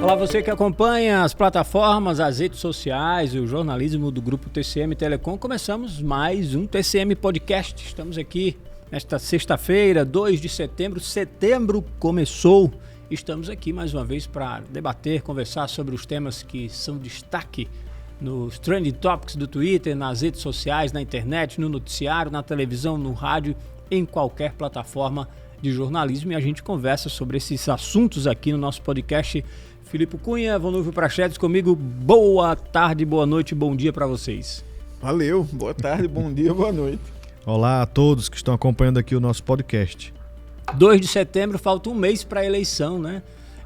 Olá, você que acompanha as plataformas, as redes sociais e o jornalismo do Grupo TCM Telecom. Começamos mais um TCM Podcast. Estamos aqui nesta sexta-feira, 2 de setembro. Setembro começou. Estamos aqui mais uma vez para debater, conversar sobre os temas que são destaque nos Trending Topics do Twitter, nas redes sociais, na internet, no noticiário, na televisão, no rádio, em qualquer plataforma de jornalismo. E a gente conversa sobre esses assuntos aqui no nosso podcast. Filipe Cunha, Vonúvio Prachedes comigo. Boa tarde, boa noite, bom dia para vocês. Valeu, boa tarde, bom dia, boa noite. Olá a todos que estão acompanhando aqui o nosso podcast. 2 de setembro, falta um mês para a eleição, né?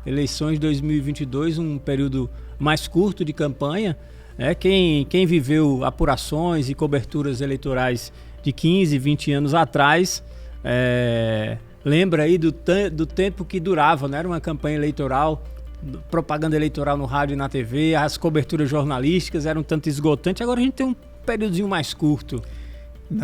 Eleições 2022, um período mais curto de campanha. Né? Quem viveu apurações e coberturas eleitorais de 15, 20 anos atrás, lembra aí do tempo que durava, né? Era uma campanha eleitoral, propaganda eleitoral no rádio e na TV, as coberturas jornalísticas eram tanto esgotantes. Agora a gente tem um períodozinho mais curto.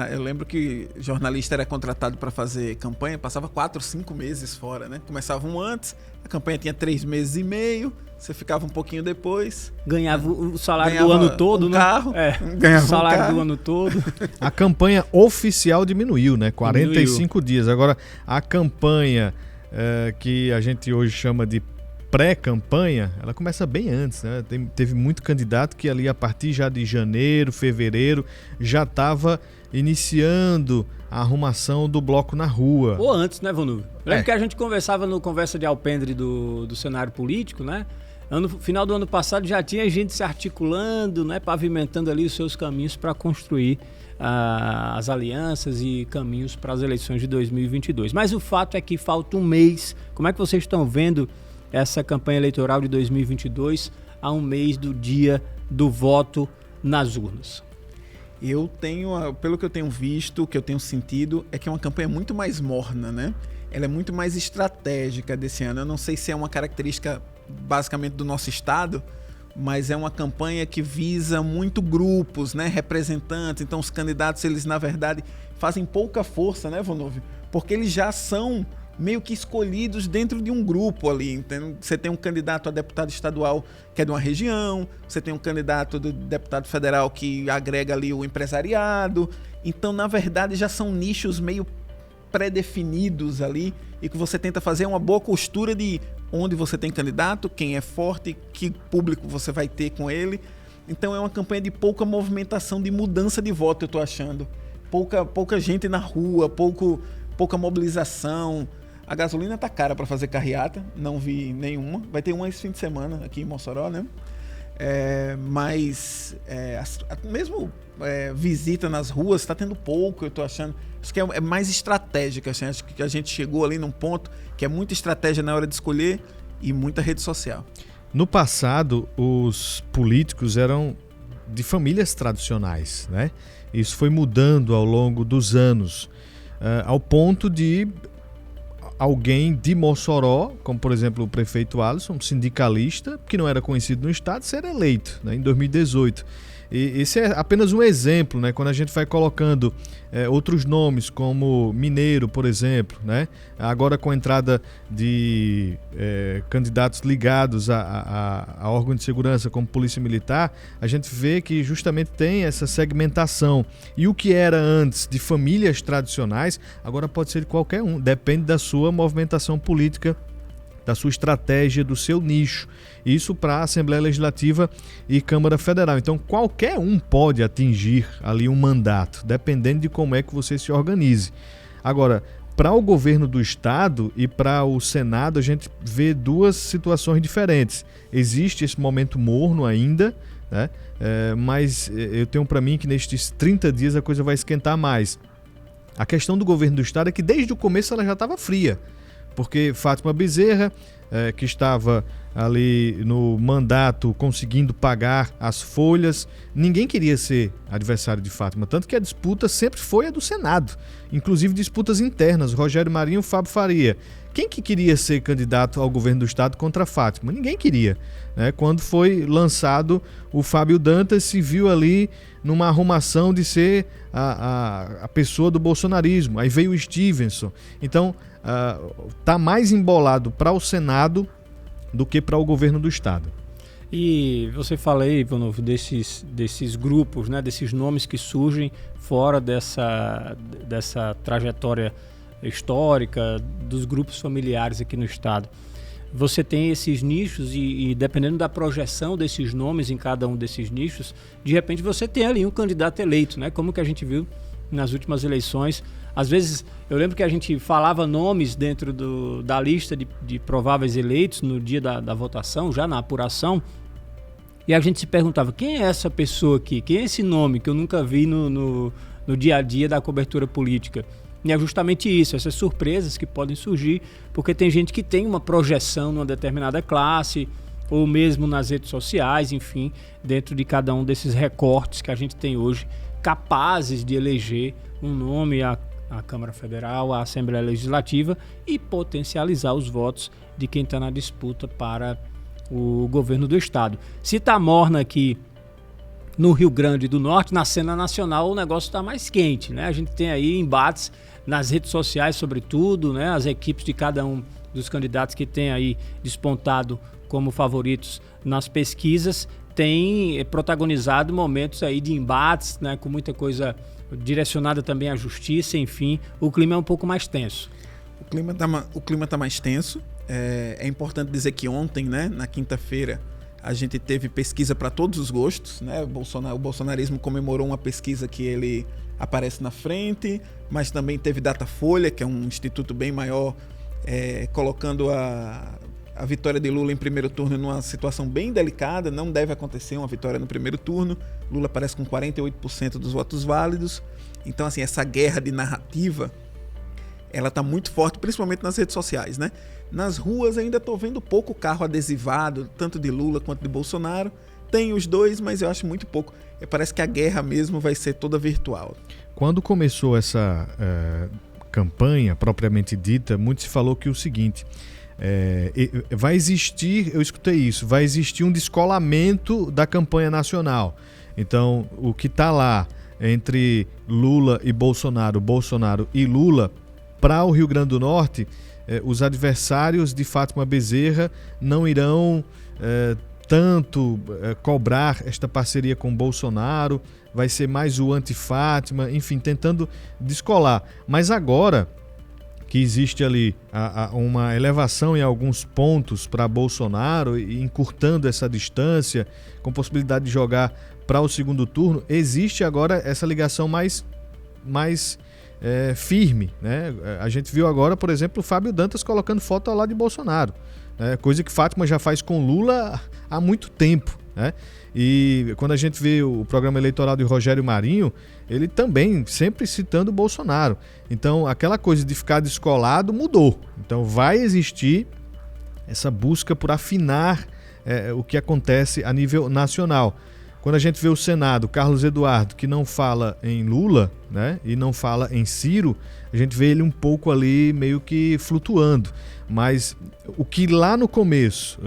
Eu lembro que jornalista era contratado para fazer campanha, passava 4, 5 meses fora, né? Começava um antes, a campanha tinha 3 meses e meio, você ficava um pouquinho depois. Ganhava o salário do ano todo, né? Ganhava o salário do ano todo. A campanha oficial diminuiu, né? 45 dias. Agora, a campanha que a gente hoje chama de pré-campanha, ela começa bem antes, né? Teve muito candidato que ali a partir já de janeiro, fevereiro, já estava iniciando a arrumação do bloco na rua. Ou antes, né, Vonúvio? Lembra que a gente conversava no Conversa de Alpendre do cenário político, né? Final do ano passado já tinha gente se articulando, né? Pavimentando ali os seus caminhos para construir as alianças e caminhos para as eleições de 2022. Mas o fato é que falta um mês. Como é que vocês estão vendo essa campanha eleitoral de 2022 a um mês do dia do voto nas urnas? Pelo que eu tenho visto, que eu tenho sentido, é que é uma campanha muito mais morna, né? Ela é muito mais estratégica desse ano. Eu não sei se é uma característica basicamente do nosso estado, mas é uma campanha que visa muito grupos, né? Representantes. Então os candidatos, eles na verdade fazem pouca força, né, Vonúvio? Porque eles já são meio que escolhidos dentro de um grupo ali. Então, você tem um candidato a deputado estadual que é de uma região, você tem um candidato de deputado federal que agrega ali o empresariado. Então, na verdade, já são nichos meio pré-definidos ali e que você tenta fazer uma boa costura de onde você tem candidato, quem é forte, que público você vai ter com ele. Então, é uma campanha de pouca movimentação, de mudança de voto, eu tô achando. Pouca gente na rua, pouca mobilização. A gasolina tá cara para fazer carreata, não vi nenhuma. Vai ter uma esse fim de semana aqui em Mossoró, né? Mesmo visita nas ruas está tendo pouco, eu tô achando. Acho que é mais estratégica. Assim, acho que a gente chegou ali num ponto que é muita estratégia na hora de escolher e muita rede social. No passado, os políticos eram de famílias tradicionais, né? Isso foi mudando ao longo dos anos, ao ponto de alguém de Mossoró, como por exemplo o prefeito Alisson, um sindicalista, que não era conhecido no estado, ser eleito, né, em 2018. E esse é apenas um exemplo, né? Quando a gente vai colocando outros nomes, como Mineiro, por exemplo, né? Agora com a entrada de candidatos ligados a órgãos de segurança, como Polícia Militar, a gente vê que justamente tem essa segmentação. E o que era antes de famílias tradicionais, agora pode ser de qualquer um, depende da sua movimentação política, da sua estratégia, do seu nicho. Isso para a Assembleia Legislativa e Câmara Federal. Então, qualquer um pode atingir ali um mandato, dependendo de como é que você se organize. Agora, para o governo do Estado e para o Senado, a gente vê duas situações diferentes. Existe esse momento morno ainda, né? Mas eu tenho para mim que nestes 30 dias a coisa vai esquentar mais. A questão do governo do Estado é que desde o começo ela já estava fria. Porque Fátima Bezerra, que estava ali no mandato conseguindo pagar as folhas, ninguém queria ser adversário de Fátima, tanto que a disputa sempre foi a do Senado, inclusive disputas internas, Rogério Marinho e Fábio Faria. Quem que queria ser candidato ao governo do Estado contra Fátima? Ninguém queria, né? Quando foi lançado, o Fábio Dantas se viu ali numa arrumação de ser a pessoa do bolsonarismo. Aí veio o Stevenson. Então, tá mais embolado para o Senado do que para o governo do Estado. E você fala aí, Ivanov, desses grupos, né, desses nomes que surgem fora dessa trajetória histórica dos grupos familiares aqui no Estado. Você tem esses nichos e dependendo da projeção desses nomes em cada um desses nichos, de repente você tem ali um candidato eleito, né? Como que a gente viu nas últimas eleições. Às vezes, eu lembro que a gente falava nomes dentro da lista de prováveis eleitos no dia da votação, já na apuração, e a gente se perguntava, quem é essa pessoa aqui? Quem é esse nome que eu nunca vi no dia a dia da cobertura política? E é justamente isso, essas surpresas que podem surgir, porque tem gente que tem uma projeção numa determinada classe, ou mesmo nas redes sociais, enfim, dentro de cada um desses recortes que a gente tem hoje, capazes de eleger um nome à Câmara Federal, à Assembleia Legislativa e potencializar os votos de quem está na disputa para o governo do Estado. Se está morna aqui no Rio Grande do Norte, na cena nacional o negócio está mais quente, né? A gente tem aí embates nas redes sociais, sobretudo, né? As equipes de cada um dos candidatos que tem aí despontado como favoritos nas pesquisas têm protagonizado momentos aí de embates, né? Com muita coisa direcionada também à justiça, enfim, o clima é um pouco mais tenso. O clima tá mais tenso. É importante dizer que ontem, né, na quinta-feira, a gente teve pesquisa para todos os gostos, né? O bolsonarismo comemorou uma pesquisa que ele aparece na frente, mas também teve Datafolha, que é um instituto bem maior, colocando a vitória de Lula em primeiro turno numa situação bem delicada. Não deve acontecer uma vitória no primeiro turno. Lula aparece com 48% dos votos válidos. Então, assim, essa guerra de narrativa, ela está muito forte, principalmente nas redes sociais, né? Nas ruas ainda estou vendo pouco carro adesivado, tanto de Lula quanto de Bolsonaro. Tem os dois, mas eu acho muito pouco. Parece que a guerra mesmo vai ser toda virtual. Quando começou essa campanha propriamente dita, muito se falou que o seguinte, vai existir, eu escutei isso, vai existir um descolamento da campanha nacional. Então, o que está lá entre Lula e Bolsonaro, Bolsonaro e Lula, para o Rio Grande do Norte, os adversários de Fátima Bezerra não irão tanto cobrar esta parceria com Bolsonaro, vai ser mais o anti-Fátima, enfim, tentando descolar. Mas agora que existe ali uma elevação em alguns pontos para Bolsonaro, e encurtando essa distância, com possibilidade de jogar para o segundo turno, existe agora essa ligação mais firme, né? A gente viu agora, por exemplo, o Fábio Dantas colocando foto ao lado de Bolsonaro, coisa que Fátima já faz com Lula há muito tempo, né? E quando a gente vê o programa eleitoral de Rogério Marinho, ele também sempre citando Bolsonaro. Então, aquela coisa de ficar descolado mudou. Então, vai existir essa busca por afinar o que acontece a nível nacional. Quando a gente vê o Senado, Carlos Eduardo, que não fala em Lula, né, e não fala em Ciro, a gente vê ele um pouco ali meio que flutuando. Mas o que lá no começo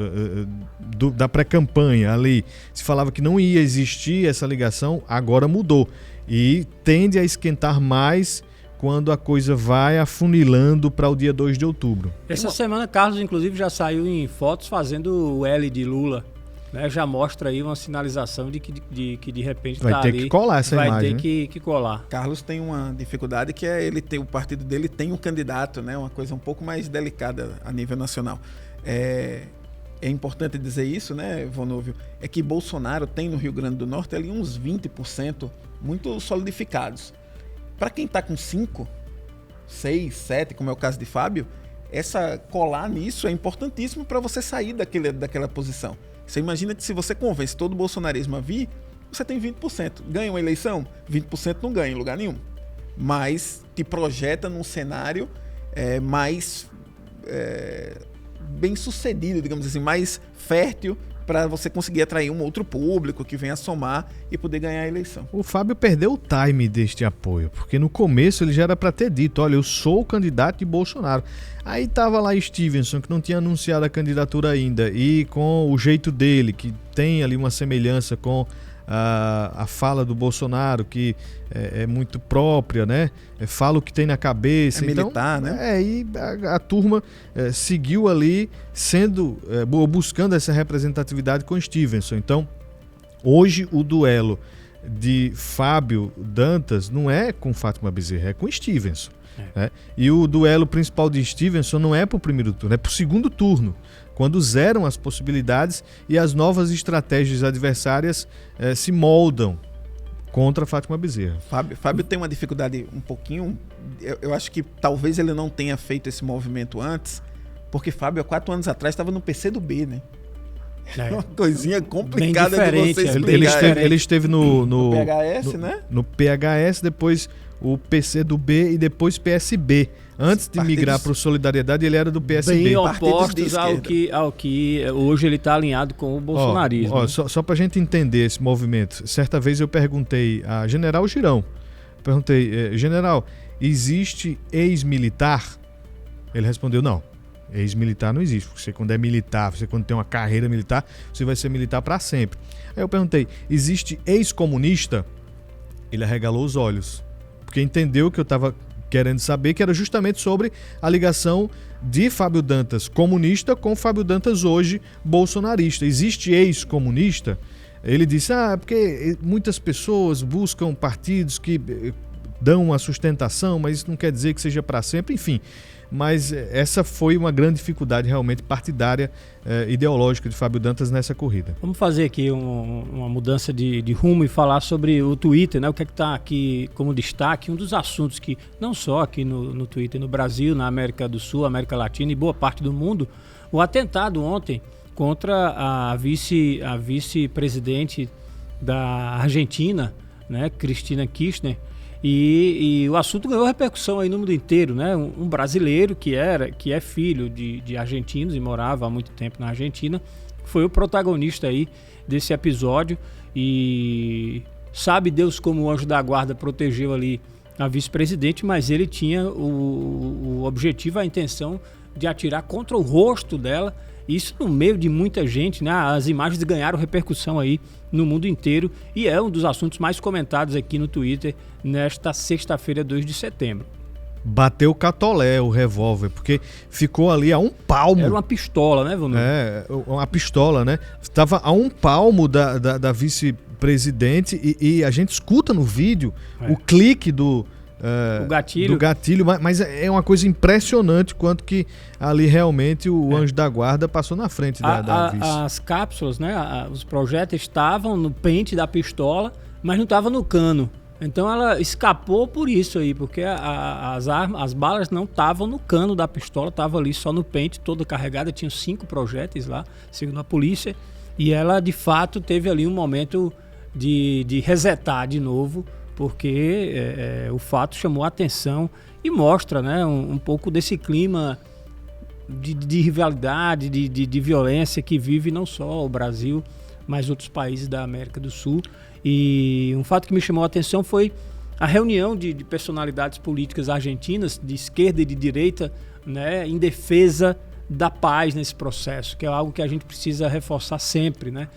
da pré-campanha ali se falava que não ia existir essa ligação, agora mudou. E tende a esquentar mais quando a coisa vai afunilando para o dia 2 de outubro. Essa semana, Carlos, inclusive, já saiu em fotos fazendo o L de Lula. Né, já mostra aí uma sinalização de que de repente vai ter que colar essa imagem. Vai ter que colar. Carlos tem uma dificuldade que o partido dele tem um candidato, né, uma coisa um pouco mais delicada a nível nacional. É importante dizer isso, né, Vonúvio, é que Bolsonaro tem no Rio Grande do Norte ali uns 20% muito solidificados. Para quem está com 5, 6, 7, como é o caso de Fábio, colar nisso é importantíssimo para você sair daquela posição. Você imagina que se você convence todo o bolsonarismo a vir, você tem 20%. Ganha uma eleição? 20% não ganha em lugar nenhum. Mas te projeta num cenário mais bem sucedido, digamos assim, mais fértil para você conseguir atrair um outro público que venha somar e poder ganhar a eleição. O Fábio perdeu o time deste apoio, porque no começo ele já era para ter dito, olha, eu sou o candidato de Bolsonaro. Aí estava lá Stevenson, que não tinha anunciado a candidatura ainda, e com o jeito dele, que tem ali uma semelhança com a fala do Bolsonaro, que é muito própria, né? Fala o que tem na cabeça. É militar, então, né? E a turma seguiu ali buscando essa representatividade com Stevenson. Então, hoje o duelo de Fábio Dantas não é com Fátima Bezerra, é com Stevenson. Né? E o duelo principal de Stevenson não é para o primeiro turno, é para o segundo turno, quando zeram as possibilidades e as novas estratégias adversárias se moldam contra Fátima Bezerra. Fábio tem uma dificuldade um pouquinho, eu acho que talvez ele não tenha feito esse movimento antes, porque Fábio há 4 anos atrás estava no PCdoB, né? Uma coisinha complicada de você explicar. Ele esteve no PHS, né? No PHS, depois o PCdoB e depois PSB. Antes de migrar para o Solidariedade, ele era do PSB. Bem opostos ao que hoje ele está alinhado com o bolsonarismo. Só para a gente entender esse movimento. Certa vez eu perguntei a General Girão, General, existe ex-militar? Ele respondeu, não. Ex-militar não existe. Você quando é militar, você quando tem uma carreira militar, você vai ser militar para sempre. Aí eu perguntei, existe ex-comunista? Ele arregalou os olhos, porque entendeu que eu estava querendo saber, que era justamente sobre a ligação de Fábio Dantas comunista com Fábio Dantas hoje bolsonarista. Existe ex-comunista? Ele disse, porque muitas pessoas buscam partidos que dão uma sustentação, mas isso não quer dizer que seja para sempre, enfim. Mas essa foi uma grande dificuldade realmente partidária, ideológica de Fábio Dantas nessa corrida. Vamos fazer aqui uma mudança de rumo e falar sobre o Twitter, né? O que é que está aqui como destaque, um dos assuntos que não só aqui no Twitter, no Brasil, na América do Sul, América Latina e boa parte do mundo, o atentado ontem contra a vice-presidente da Argentina, né? Cristina Kirchner. E o assunto ganhou repercussão aí no mundo inteiro, né? Um brasileiro que é filho de argentinos e morava há muito tempo na Argentina, foi o protagonista aí desse episódio e sabe Deus como o anjo da guarda protegeu ali a vice-presidente, mas ele tinha o objetivo, a intenção de atirar contra o rosto dela, isso no meio de muita gente, né? As imagens ganharam repercussão aí no mundo inteiro e é um dos assuntos mais comentados aqui no Twitter nesta sexta-feira, 2 de setembro. Bateu o catolé, o revólver, porque ficou ali a um palmo. Era uma pistola, né, Vanor? Uma pistola, né? Estava a um palmo da vice-presidente e a gente escuta no vídeo o clique do gatilho, mas é uma coisa impressionante quanto que ali realmente o anjo da guarda passou na frente da vice. As cápsulas, né, os projéteis estavam no pente da pistola, mas não estavam no cano. Então ela escapou por isso aí, porque as balas não estavam no cano da pistola, estavam ali só no pente, toda carregada, tinha 5 projéteis lá, segundo a polícia, e ela de fato teve ali um momento de resetar de novo, porque o fato chamou a atenção e mostra, né, um pouco desse clima de rivalidade, de violência que vive não só o Brasil, mas outros países da América do Sul. E um fato que me chamou a atenção foi a reunião de personalidades políticas argentinas, de esquerda e de direita, né, em defesa da paz nesse processo, que é algo que a gente precisa reforçar sempre, né?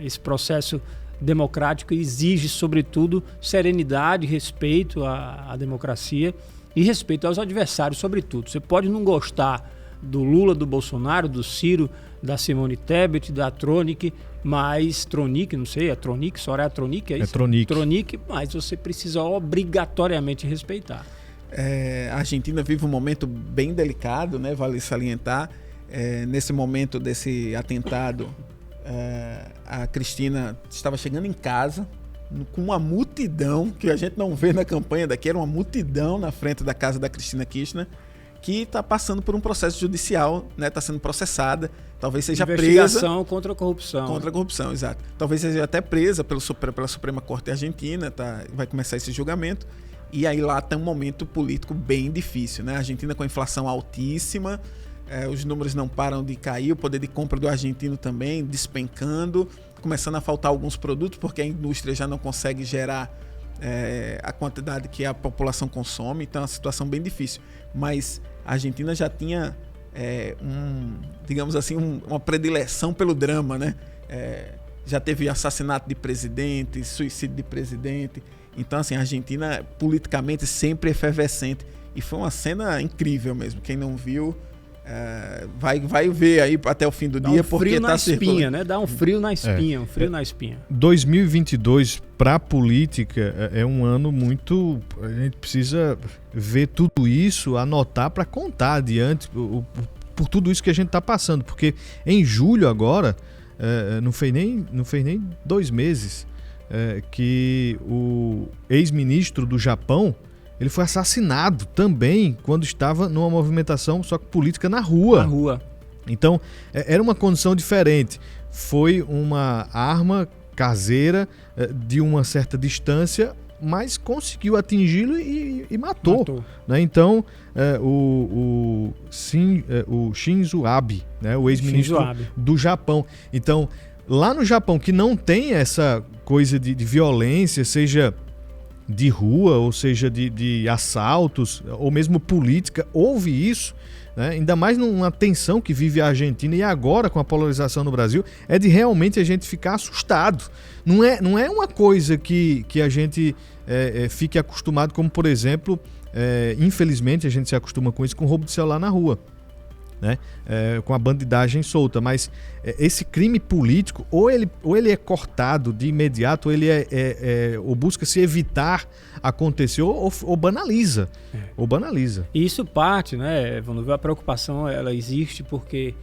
Esse processo democrático exige, sobretudo, serenidade, respeito à democracia e respeito aos adversários, sobretudo. Você pode não gostar do Lula, do Bolsonaro, do Ciro, da Simone Tebet, da Tronic, mas Tronic, não sei, é Tronic, Soraya Tronic, é isso? É Tronic. Tronic, mas você precisa obrigatoriamente respeitar. A Argentina vive um momento bem delicado, né? Vale salientar. Nesse momento desse atentado, a Cristina estava chegando em casa com uma multidão, que a gente não vê na campanha daqui, era uma multidão na frente da casa da Cristina Kirchner, que está passando por um processo judicial, né? Está sendo processada, talvez seja presa. Investigação contra a corrupção. Contra a corrupção, exato. Talvez seja até presa pela Suprema Corte Argentina, vai começar esse julgamento. E aí lá tem um momento político bem difícil, né? A Argentina com a inflação altíssima, os números não param de cair, o poder de compra do argentino também despencando, começando a faltar alguns produtos, porque a indústria já não consegue gerar a quantidade que a população consome, então é uma situação bem difícil. Mas a Argentina já tinha, digamos assim, uma predileção pelo drama, né? já teve assassinato de presidente, suicídio de presidente. Então, assim, a Argentina politicamente sempre efervescente. E foi uma cena incrível mesmo. Quem não viu, vai ver aí até o fim do dia. Dá um frio na espinha, né? Dá um frio na espinha, um frio na espinha. 2022 para a política é um ano muito... A gente precisa ver tudo isso, anotar para contar adiante por tudo isso que a gente está passando. Porque em julho agora, não fez nem 2 meses, que o ex-ministro do Japão, ele foi assassinado também quando estava numa movimentação só que política na rua. Na rua. Então, era uma condição diferente. Foi uma arma caseira de uma certa distância, mas conseguiu atingi-lo e matou. Né? Então, o Shinzo Abe, né? O ex-ministro do Japão. Então, lá no Japão, que não tem essa coisa de violência, seja de rua, ou seja, de assaltos, ou mesmo política, houve isso, né? Ainda mais numa tensão que vive a Argentina e agora com a polarização no Brasil, é de realmente a gente ficar assustado. Não é uma coisa que a gente fique acostumado, como por exemplo, infelizmente a gente se acostuma com isso, com roubo de celular na rua. Né? Com a bandidagem solta, mas esse crime político ou ele é cortado de imediato, ou ele ou busca se evitar acontecer, ou banaliza, ou banaliza. E isso parte, né, Evandro, a preocupação ela existe porque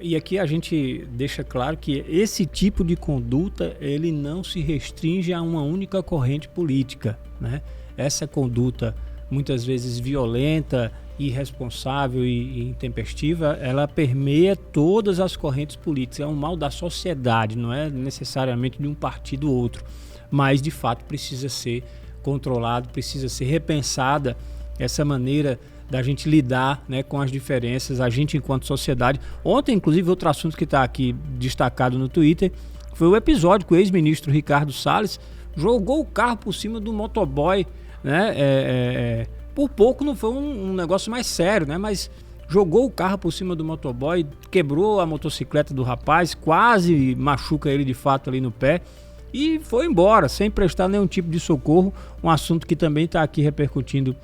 e aqui a gente deixa claro que esse tipo de conduta ele não se restringe a uma única corrente política, né? Essa conduta muitas vezes violenta, irresponsável e intempestiva, ela permeia todas as correntes políticas. É um mal da sociedade, não é necessariamente de um partido ou outro, mas de fato precisa ser controlado, precisa ser repensada essa maneira da gente lidar, né, com as diferenças, a gente enquanto sociedade. Ontem, inclusive, outro assunto que está aqui destacado no Twitter foi o episódio que o ex-ministro Ricardo Salles jogou o carro por cima do motoboy, né? Por pouco não foi um negócio mais sério, né? Mas jogou o carro por cima do motoboy, quebrou a motocicleta do rapaz, quase machuca ele de fato ali no pé e foi embora, sem prestar nenhum tipo de socorro. Um assunto que também está aqui repercutindo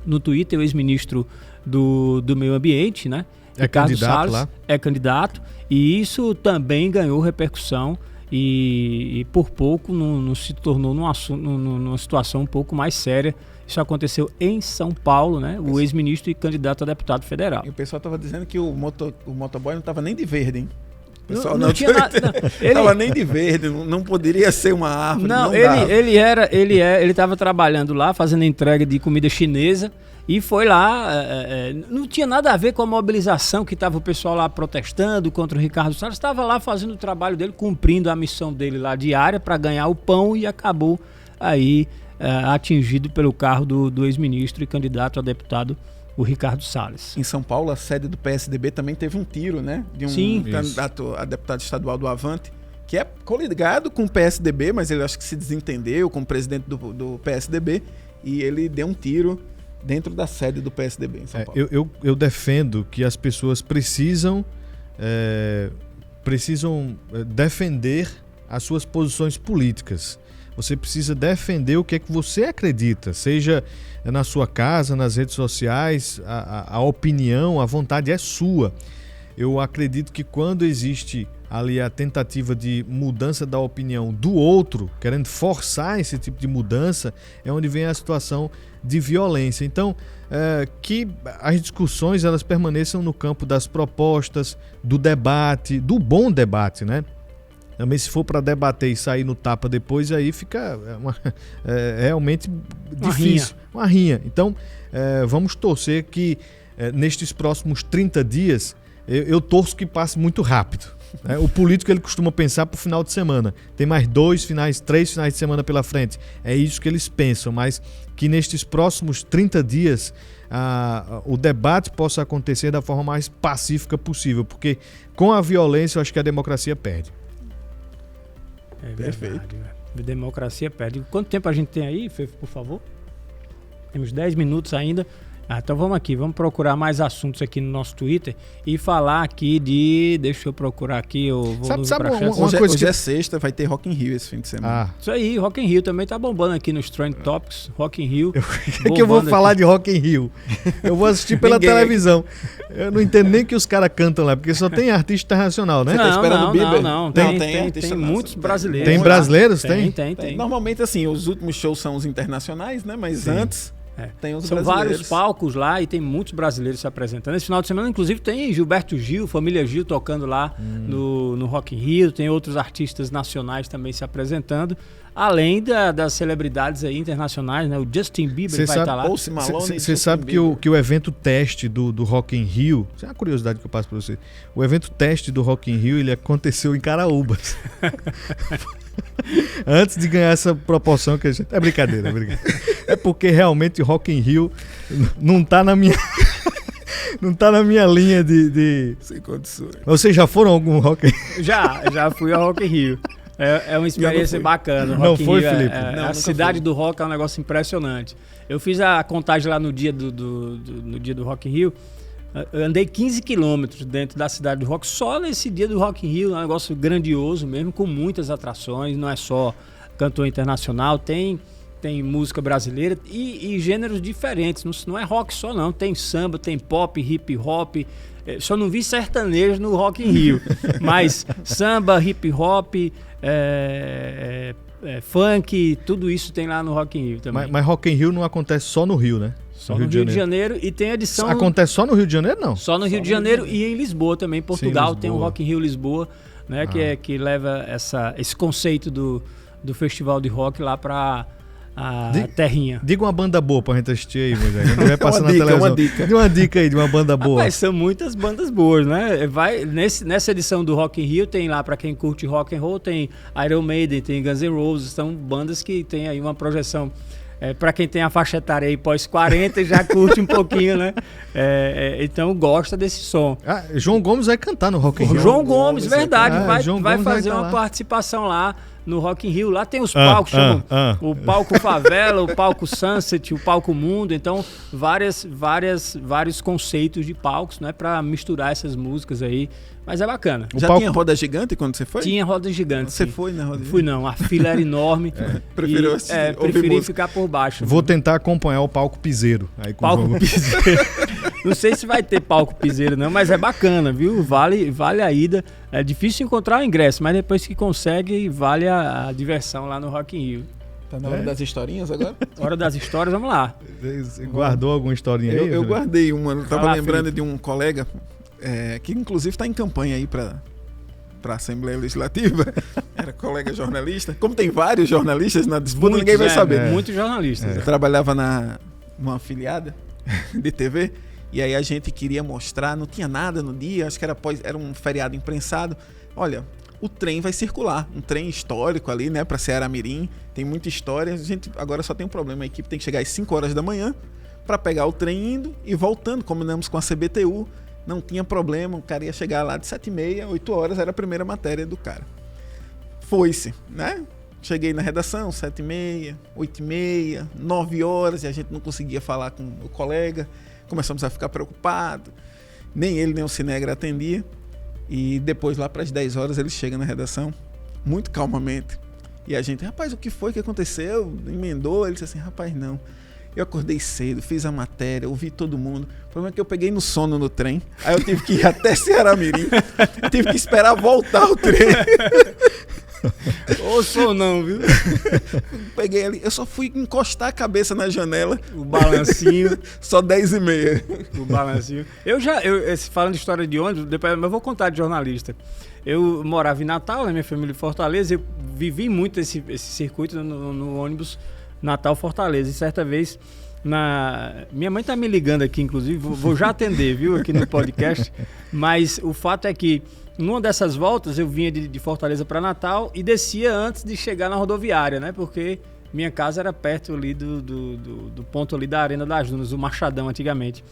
no Twitter, o ex-ministro do Meio Ambiente, né? Ricardo Salles lá. É candidato e isso também ganhou repercussão e por pouco não se tornou numa situação um pouco mais séria. Isso aconteceu em São Paulo, né? O ex-ministro e candidato a deputado federal. E o pessoal estava dizendo que o motoboy não estava nem de verde, hein? O pessoal não tinha nada. Ele estava nem de verde, não poderia ser uma árvore. Não, ele estava trabalhando lá, fazendo entrega de comida chinesa e foi lá. Não tinha nada a ver com a mobilização que estava o pessoal lá protestando contra o Ricardo Salles. Estava lá fazendo o trabalho dele, cumprindo a missão dele lá diária para ganhar o pão e acabou aí atingido pelo carro do ex-ministro e candidato a deputado, o Ricardo Salles. Em São Paulo, a sede do PSDB também teve um tiro, né? De um candidato a deputado estadual do Avante, que é coligado com o PSDB, mas ele acho que se desentendeu com o presidente do PSDB e ele deu um tiro dentro da sede do PSDB em São Paulo. Eu defendo que as pessoas precisam defender as suas posições políticas. Você precisa defender o que é que você acredita, seja na sua casa, nas redes sociais, a opinião, a vontade é sua. Eu acredito que quando existe ali a tentativa de mudança da opinião do outro, querendo forçar esse tipo de mudança, é onde vem a situação de violência. Então, que as discussões elas permaneçam no campo das propostas, do debate, do bom debate, né? Também se for para debater e sair no tapa depois, aí fica realmente difícil. Uma rinha. Então, vamos torcer que nestes próximos 30 dias, eu torço que passe muito rápido. Né? O político ele costuma pensar para o final de semana. Tem mais 3 finais de semana pela frente. É isso que eles pensam, mas que nestes próximos 30 dias o debate possa acontecer da forma mais pacífica possível, porque com a violência eu acho que a democracia perde. É verdade. A democracia perde. Quanto tempo a gente tem aí, Fê, por favor? Temos 10 minutos ainda. Então vamos procurar mais assuntos aqui no nosso Twitter e falar aqui deixa eu procurar aqui, eu vou sabe uma hoje coisa que é sexta, vai ter Rock in Rio esse fim de semana. Isso aí, Rock in Rio também tá bombando aqui nos Trend Topics, Rock in Rio. É que eu vou falar de Rock in Rio. Eu vou assistir pela televisão. Eu não entendo nem que os caras cantam lá, porque só tem artista internacional, né? Não, tá esperando o Bieber? Não, tem muitos brasileiros. Tem brasileiros? Tem. Normalmente, assim, os últimos shows são os internacionais, né? Mas antes tem os São brasileiros. vários palcos lá e tem muitos brasileiros se apresentando. Esse final de semana, inclusive, tem Gilberto Gil, Família Gil tocando lá no Rock in Rio. Tem outros artistas nacionais também se apresentando. Além das celebridades aí internacionais, né? O Justin Bieber vai estar lá. Você sabe que o evento teste do Rock in Rio, isso é uma curiosidade que eu passo para você. O evento teste do Rock in Rio, ele aconteceu em Caraúbas. Antes de ganhar essa proporção que a gente... É brincadeira. É porque realmente Rock in Rio não tá na minha... Não tá na minha linha de... Sem condições. Vocês já foram a algum Rock in Rio? Já fui ao Rock in Rio. É uma experiência bacana. Não foi, Felipe? A cidade do rock é um negócio impressionante. Eu fiz a contagem lá no dia no dia do Rock in Rio. Eu andei 15 quilômetros dentro da cidade do rock, só nesse dia do Rock in Rio. É um negócio grandioso mesmo, com muitas atrações. Não é só cantor internacional, tem música brasileira e gêneros diferentes. Não é rock só não, tem samba, tem pop, hip hop. Só não vi sertanejo no Rock in Rio, mas samba, hip hop, funk, tudo isso tem lá no Rock in Rio também. Mas Rock in Rio não acontece só no Rio, né? Só no Rio de Janeiro e tem edição... Acontece só no Rio de Janeiro, não? Só no Rio de Janeiro e em Lisboa também. Portugal tem o Rock in Rio Lisboa, né? Que leva esse conceito do festival de rock lá para a terrinha. Diga uma banda boa pra gente assistir aí, Moisés. A gente vai passar na televisão. Uma dica aí de uma banda boa. Rapaz, são muitas bandas boas, né? Nessa edição do Rock in Rio tem lá, pra quem curte rock and roll, tem Iron Maiden, tem Guns N' Roses, são bandas que tem aí uma projeção. Para quem tem a faixa etária aí pós 40 já curte um pouquinho, né? Então gosta desse som. João Gomes vai cantar no Rock in Rio. João Gomes, verdade, vai fazer uma participação lá no Rock in Rio. Lá tem os palcos, o palco Favela, o palco Sunset, o palco Mundo. Então vários conceitos de palcos, né? Para misturar essas músicas aí. Mas é bacana. Tinha roda gigante quando você foi? Tinha roda gigante. Você foi na roda gigante? Fui não, a fila era enorme. Preferi ficar por baixo. Vou tentar acompanhar o palco piseiro. Palco piseiro. Não sei se vai ter palco piseiro não, mas é bacana, viu? Vale a ida. É difícil encontrar o ingresso, mas depois que consegue, vale a diversão lá no Rock in Rio. Tá na hora das historinhas agora? Hora das histórias, vamos lá. Você guardou alguma historinha aí? Eu guardei uma. Eu tava lembrando de um colega... que inclusive está em campanha aí para a Assembleia Legislativa. Era colega jornalista. Como tem vários jornalistas na disputa, ninguém vai saber. Muitos jornalistas. Eu trabalhava numa afiliada de TV e aí a gente queria mostrar, não tinha nada no dia, acho que era um feriado imprensado. Olha, o trem vai circular, um trem histórico ali, né, para Ceará-Mirim, tem muita história. A gente agora só tem um problema, a equipe tem que chegar às 5 horas da manhã para pegar o trem indo e voltando, combinamos com a CBTU. Não tinha problema, o cara ia chegar lá de 7h30, 8 horas era a primeira matéria do cara. Foi-se, né? Cheguei na redação, 7h30, 8h30, 9 horas, e a gente não conseguia falar com o colega. Começamos a ficar preocupados. Nem ele, nem o Cinegra atendia. E depois, lá para as 10 horas, ele chega na redação, muito calmamente. E a gente, rapaz, o que foi que aconteceu? Emendou? Ele disse assim, rapaz, não. Eu acordei cedo, fiz a matéria, ouvi todo mundo. O problema é que eu peguei no sono no trem. Aí eu tive que ir até Ceará-Mirim. Tive que esperar voltar o trem. Ou sou não, viu? Peguei ali, eu só fui encostar a cabeça na janela. O balancinho. Só 10h30. O balancinho. Falando de história de ônibus, depois eu vou contar de jornalista. Eu morava em Natal, na minha família de Fortaleza, eu vivi muito esse circuito no ônibus Natal-Fortaleza. E certa vez, minha mãe tá me ligando aqui, inclusive, vou já atender, viu, aqui no podcast. Mas o fato é que, numa dessas voltas, eu vinha de Fortaleza para Natal e descia antes de chegar na rodoviária, né? Porque minha casa era perto ali do ponto ali da Arena das Dunas, o Machadão, antigamente.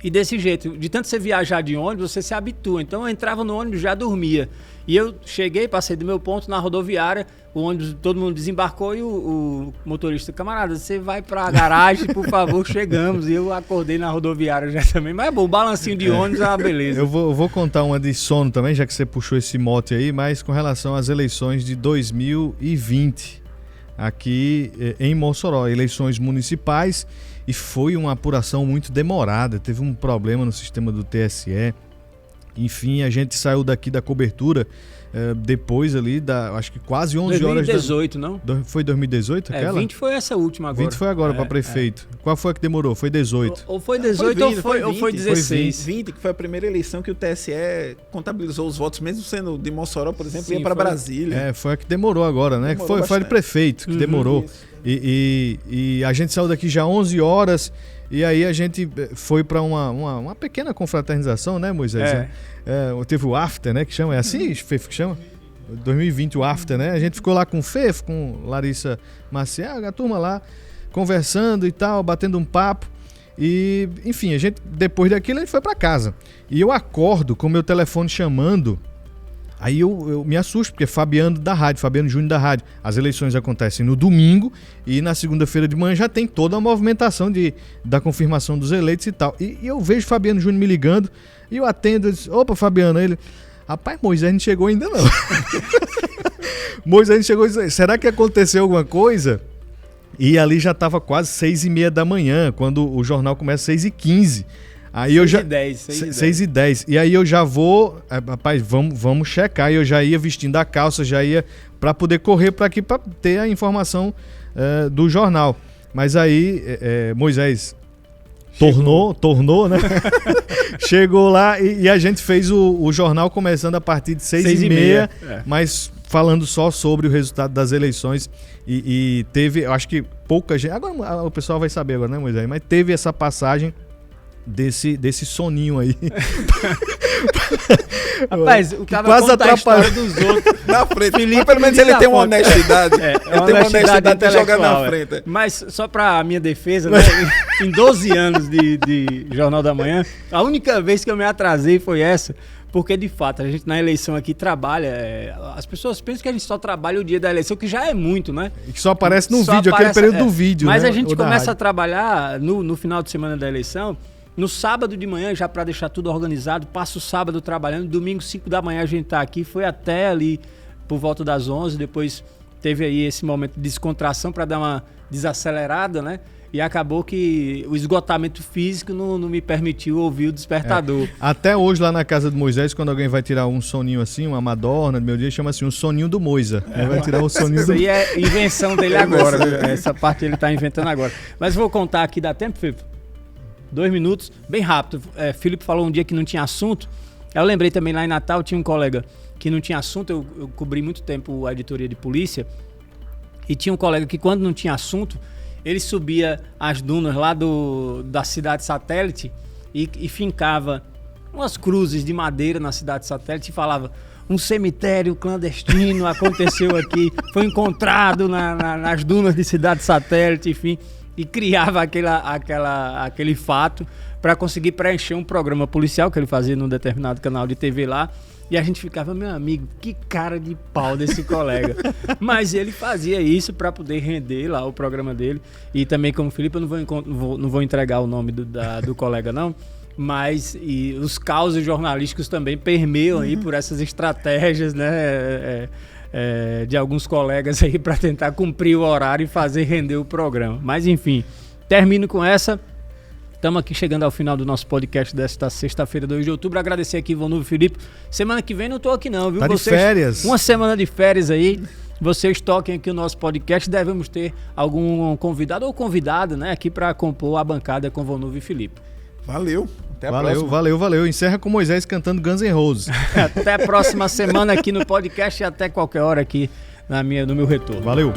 E desse jeito, de tanto você viajar de ônibus, você se habitua. Então eu entrava no ônibus e já dormia. E eu cheguei, passei do meu ponto na rodoviária, o ônibus, todo mundo desembarcou e o motorista, camarada, você vai pra garagem, por favor, chegamos. E eu acordei na rodoviária já também. Mas é bom, o balancinho de ônibus é uma beleza. Eu vou contar uma de sono também, já que você puxou esse mote aí, mas com relação às eleições de 2020, aqui em Mossoró, eleições municipais, e foi uma apuração muito demorada, teve um problema no sistema do TSE. Enfim, a gente saiu daqui da cobertura depois ali, acho que quase 11 horas... 2018, não? Foi 2018 aquela? 20 foi essa última agora. 20 foi agora para prefeito. Qual foi a que demorou? Foi 18? Ou foi 18 ou foi 16. Foi 20, que foi a primeira eleição que o TSE contabilizou os votos, mesmo sendo de Mossoró, por exemplo, Sim, ia para Brasília. Foi a que demorou agora, né? Demorou Foi de prefeito que demorou. E a gente saiu daqui já 11 horas e aí a gente foi para uma pequena confraternização, né, Moisés? Teve o after, né, que chama, é assim, Fefo, que chama? 2020 o after, né? A gente ficou lá com o Fefo, com Larissa Maciel, a turma lá, conversando e tal, batendo um papo. E, enfim, depois daquilo a gente foi para casa. E eu acordo com o meu telefone chamando. Aí eu me assusto, porque é Fabiano Júnior da rádio. As eleições acontecem no domingo e na segunda-feira de manhã já tem toda a movimentação da confirmação dos eleitos e tal. E eu vejo Fabiano Júnior me ligando e eu atendo e disse, opa, Fabiano, ele... Rapaz, Moisés não chegou ainda não. Moisés não chegou, será que aconteceu alguma coisa? E ali já estava quase 6h30 da manhã, quando o jornal começa 6h15. Aí 6h10. E aí eu já vou, rapaz, vamos checar. E eu já ia vestindo a calça, já ia para poder correr para aqui para ter a informação do jornal. Mas aí Moisés tornou, né? Chegou lá e a gente fez o jornal começando a partir de 6h30, mas falando só sobre o resultado das eleições. E teve, eu acho que pouca gente. Agora o pessoal vai saber agora, né, Moisés? Mas teve essa passagem desse soninho aí. Rapaz, o cara quase atrapalhou dos outros na frente. Felipe, mas pelo menos ele tem uma honestidade. Ele tem uma honestidade de jogar na frente. Mas só pra minha defesa, né, em 12 anos de Jornal da Manhã, a única vez que eu me atrasei foi essa. Porque, de fato, a gente na eleição aqui trabalha... as pessoas pensam que a gente só trabalha o dia da eleição, que já é muito, né? E que só aparece no vídeo, aquele período do vídeo, mas né? A gente começa a trabalhar no final de semana da eleição, no sábado de manhã, já para deixar tudo organizado, passa o sábado trabalhando, domingo 5 da manhã a gente tá aqui, foi até ali por volta das 11, depois teve aí esse momento de descontração para dar uma desacelerada, né? E acabou que o esgotamento físico não me permitiu ouvir o despertador. Até hoje, lá na casa do Moisés, quando alguém vai tirar um soninho assim, uma Madonna do meu dia, chama assim, um soninho do Moisa. Vai tirar o soninho Isso aí é invenção dele agora. Essa parte ele tá inventando agora. Mas vou contar aqui, dá tempo, Felipe? 2 minutos, bem rápido. Felipe falou um dia que não tinha assunto. Eu lembrei também, lá em Natal, tinha um colega que não tinha assunto. Eu cobri muito tempo a editoria de polícia. E tinha um colega que, quando não tinha assunto, ele subia as dunas lá da cidade satélite e fincava umas cruzes de madeira na cidade satélite e falava: um cemitério clandestino aconteceu aqui, foi encontrado nas dunas de cidade satélite, enfim, e criava aquele fato para conseguir preencher um programa policial que ele fazia num determinado canal de TV lá. E a gente ficava, meu amigo, que cara de pau desse colega. Mas ele fazia isso para poder render lá o programa dele. E também, como Felipe, eu não vou entregar o nome do colega, não. Mas os causos jornalísticos também permeiam aí por essas estratégias, né? De alguns colegas aí para tentar cumprir o horário e fazer render o programa. Mas, enfim, termino com essa. Estamos aqui chegando ao final do nosso podcast desta sexta-feira, 2 de outubro. Agradecer aqui, Ivonildo e Felipe. Semana que vem não estou aqui não, viu? Tá de férias. Uma semana de férias aí. Vocês toquem aqui o nosso podcast. Devemos ter algum convidado ou convidada, né, aqui para compor a bancada com Ivonildo e Felipe. Valeu. Até a próxima. Valeu. Encerra com Moisés cantando Guns N' Roses. Até a próxima semana aqui no podcast e até qualquer hora aqui no meu retorno. Valeu.